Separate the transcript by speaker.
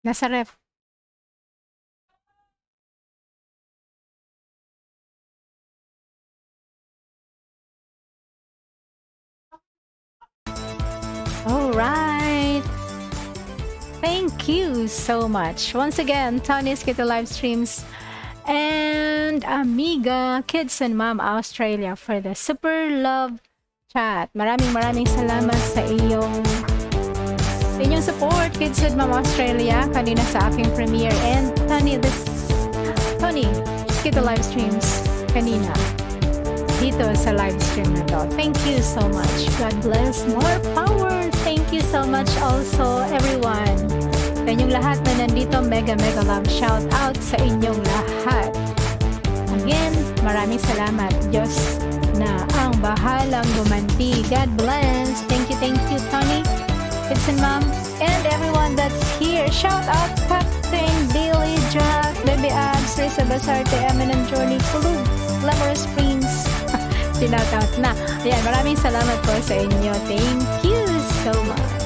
Speaker 1: Nasa ref. Alright. Thank you so much. Once again, Tony's Kita Live Streams and Amiga Kids and Mom Australia for the Super LUV Chat. Maraming salamat sa inyong support, Kids and Mom Australia, kanina sa aking premiere, and Tony Kita Live Streams kanina dito sa live stream na to. Thank you so much. God bless. More power. Thank you so much also, everyone. Sa inyong lahat na nandito, mega love shout out sa inyong lahat. Again, maraming salamat. Diyos na ang bahalang gumanti. God bless. Thank you, Tony, Kids and Mom, and everyone that's here. Shout out Captain Billy, Jack, Baby Abs, Risa Basarte, Eminent Journey, Kulug, Glamorous Prince. Sinout out na. Ayan, maraming salamat po sa inyo. Thank you so much.